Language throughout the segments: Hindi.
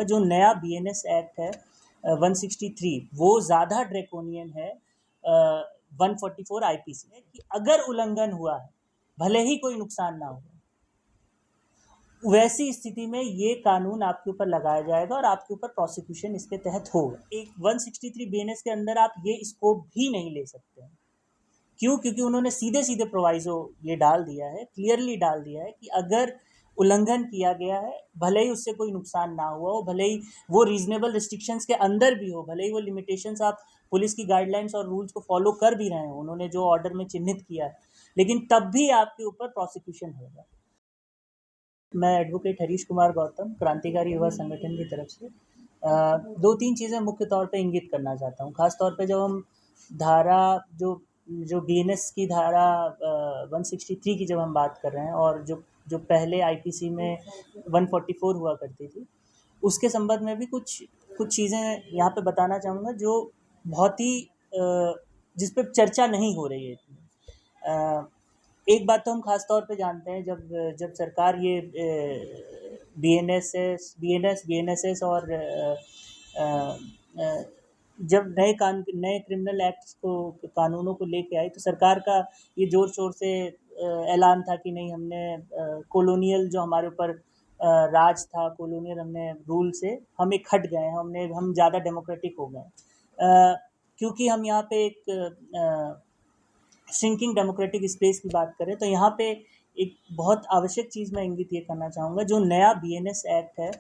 जो नया बीएनएस एक्ट है 163 वो ज़्यादा ड्रैकोनियन है 144 आईपीसी है कि अगर उल्लंघन हुआ है भले ही कोई नुकसान ना हो, वैसी स्थिति में ये कानून आपके ऊपर लगाया जाएगा और आपके ऊपर प्रोसिक्यूशन इसके तहत होगा। एक 163 बीएनएस के अंदर आप ये स्कोप भी नहीं ले सकते हैं। क्यों? क्योंकि उन्होंने सीधे सीधे प्रोवाइजो ये डाल दिया है, क्लियरली डाल दिया है कि अगर उल्लंघन किया गया है, भले ही उससे कोई नुकसान ना हुआ हो, भले ही वो रीजनेबल रिस्ट्रिक्शंस के अंदर भी हो, भले ही वो लिमिटेशंस आप पुलिस की गाइडलाइंस और रूल्स को फॉलो कर भी रहे हो, उन्होंने जो ऑर्डर में चिन्हित किया है, लेकिन तब भी आपके ऊपर प्रोसिक्यूशन होगा। मैं एडवोकेट हरीश कुमार गौतम, क्रांतिकारी युवा संगठन की तरफ से 2-3 चीज़ें मुख्य तौर पे इंगित करना चाहता हूँ। ख़ास तौर पे जब हम धारा जो बीएनएस की धारा 163 की जब हम बात कर रहे हैं और जो पहले आईपीसी में 144 हुआ करती थी, उसके संबंध में भी कुछ चीज़ें यहाँ पे बताना चाहूँगा जो बहुत ही जिस पे चर्चा नहीं हो रही है इतनी। एक बात तो हम खास तौर पे जानते हैं, जब सरकार ये बीएनएसएस और जब नए क्रिमिनल एक्ट्स को कानूनों को लेके आई, तो सरकार का ये जोर शोर से ऐलान था कि नहीं, हमने कॉलोनियल जो हमारे ऊपर राज था, कॉलोनियल हमने रूल से हम एक हट गए हैं, हम ज़्यादा डेमोक्रेटिक हो गए, क्योंकि हम यहाँ पे एक श्रिंकिंग डेमोक्रेटिक स्पेस की बात करें तो यहाँ पे एक बहुत आवश्यक चीज़ मैं इंगित ये करना चाहूँगा, जो नया बीएनएस एक्ट है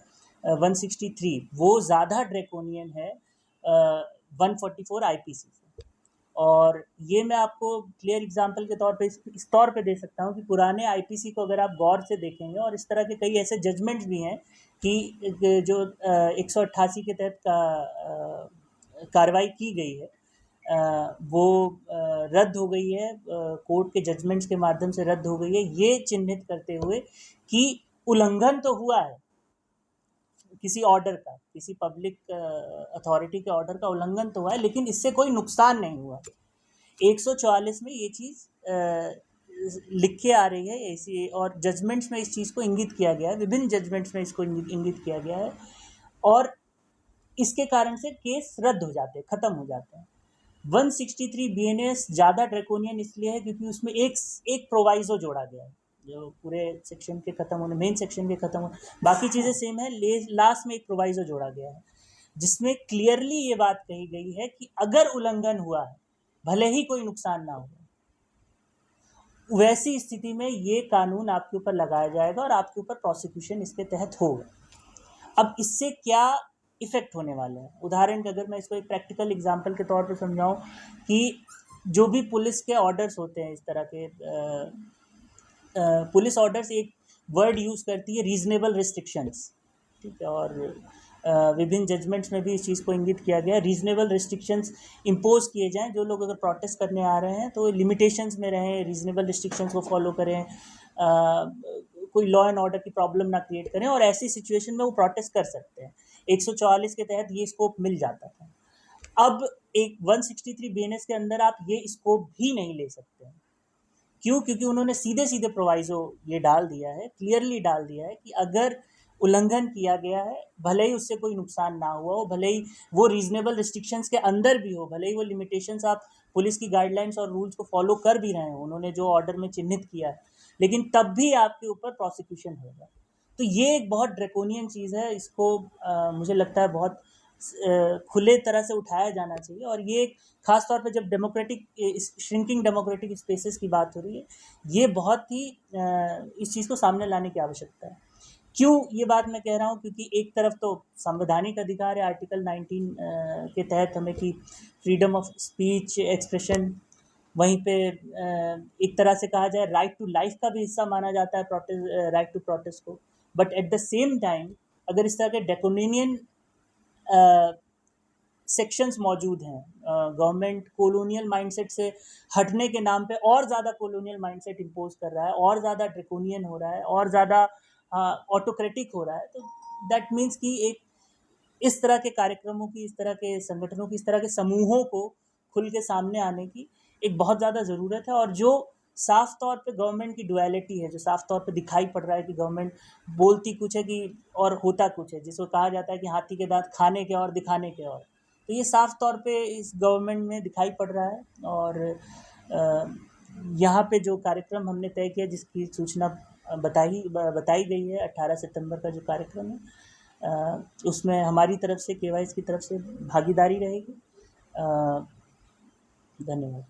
163 वो ज़्यादा ड्रैकोनियन है 144 आईपीसी से। और ये मैं आपको क्लियर एग्जांपल के तौर पे इस तौर पे दे सकता हूँ कि पुराने आईपीसी को अगर आप गौर से देखेंगे, और इस तरह के कई ऐसे जजमेंट्स भी हैं कि जो 188 के तहत कार्रवाई की गई है, वो रद्द हो गई है, कोर्ट के जजमेंट्स के माध्यम से रद्द हो गई है, ये चिन्हित करते हुए कि उल्लंघन तो हुआ है किसी ऑर्डर का, किसी पब्लिक अथॉरिटी के ऑर्डर का उल्लंघन तो हुआ है, लेकिन इससे कोई नुकसान नहीं हुआ। 144 में ये चीज़ लिख के आ रही है ऐसी, और जजमेंट्स में इस चीज़ को इंगित किया गया है, विभिन्न जजमेंट्स में इसको इंगित किया गया है, और इसके कारण से केस रद्द हो जाते हैं, ख़त्म हो जाते हैं। 163 बीएनएस ज़्यादा ड्रैकोनियन इसलिए है क्योंकि उसमें एक प्रोवाइजो जोड़ा गया है, जो पूरे सेक्शन के ख़त्म होने, मेन सेक्शन के ख़त्म होने, बाकी चीज़ें सेम है, लास्ट में एक प्रोवाइजो जोड़ा गया है जिसमें क्लियरली ये बात कही गई है कि अगर उल्लंघन हुआ है भले ही कोई नुकसान ना हो, वैसी स्थिति में ये कानून आपके ऊपर लगाया जाएगा और आपके ऊपर प्रोसिक्यूशन इसके तहत होगा। अब इससे क्या इफेक्ट होने वाला है, उदाहरण के अगर मैं इसको एक प्रैक्टिकल एग्जांपल के तौर पर समझाऊं कि जो भी पुलिस के ऑर्डर्स होते हैं, इस तरह के पुलिस ऑर्डर्स एक वर्ड यूज़ करती है, रीजनेबल रिस्ट्रिक्शंस, ठीक है, और विभिन्न जजमेंट्स में भी इस चीज़ को इंगित किया गया, रीजनेबल रिस्ट्रिक्शंस इम्पोज किए जाएं, जो लोग अगर प्रोटेस्ट करने आ रहे हैं तो लिमिटेशंस में रहें, रीजनेबल रिस्ट्रिक्शंस को फॉलो करें, कोई लॉ एंड ऑर्डर की प्रॉब्लम ना क्रिएट करें, और ऐसी सिचुएशन में वो प्रोटेस्ट कर सकते हैं। 144 के तहत ये स्कोप मिल जाता था। अब एक 163 बीएनएस के अंदर आप ये स्कोप भी नहीं ले सकते हैं। क्यों? क्योंकि उन्होंने सीधे सीधे प्रोवाइजो ये डाल दिया है, क्लियरली डाल दिया है कि अगर उल्लंघन किया गया है, भले ही उससे कोई नुकसान ना हुआ हो, भले ही वो रीजनेबल रिस्ट्रिक्शंस के अंदर भी हो, भले ही वो लिमिटेशंस आप पुलिस की गाइडलाइंस और रूल्स को फॉलो कर भी रहे हो, उन्होंने जो ऑर्डर में चिन्हित किया है, लेकिन तब भी आपके ऊपर प्रोसिक्यूशन होगा। तो ये एक बहुत ड्रैकोनियन चीज़ है, इसको मुझे लगता है बहुत खुले तरह से उठाया जाना चाहिए, और ये खास तौर पे जब श्रिंकिंग डेमोक्रेटिक स्पेसेस की बात हो रही है, ये बहुत ही इस चीज़ को सामने लाने की आवश्यकता है। क्यों ये बात मैं कह रहा हूँ? क्योंकि एक तरफ तो संवैधानिक अधिकार है आर्टिकल 19 के तहत हमें कि फ्रीडम ऑफ स्पीच, एक्सप्रेशन, वहीं पे एक तरह से कहा जाए राइट टू लाइफ का भी हिस्सा माना जाता है राइट टू प्रोटेस्ट को, but at the same time अगर इस तरह के ड्रैकोनियन सेक्शंस मौजूद हैं, गवर्नमेंट कॉलोनियल माइंडसेट से हटने के नाम पे और ज़्यादा कॉलोनियल माइंडसेट इम्पोज कर रहा है, और ज़्यादा ड्रैकोनियन हो रहा है, और ज़्यादा ऑटोक्रेटिक हो रहा है, तो दैट मीन्स कि एक इस तरह के कार्यक्रमों की, इस तरह के संगठनों की, इस तरह के समूहों को खुल के सामने आने की एक बहुत ज़्यादा ज़रूरत है। और जो साफ तौर पे गवर्नमेंट की डुअलिटी है, जो साफ तौर पे दिखाई पड़ रहा है कि गवर्नमेंट बोलती कुछ है कि और होता कुछ है, जिसको कहा जाता है कि हाथी के दांत खाने के और दिखाने के और। तो ये साफ तौर पे इस गवर्नमेंट में दिखाई पड़ रहा है। और यहाँ पे जो कार्यक्रम हमने तय किया, जिसकी सूचना बताई गई है 18 सितंबर का जो कार्यक्रम है, उसमें हमारी तरफ से, केवाईसी की तरफ से भागीदारी रहेगी। धन्यवाद।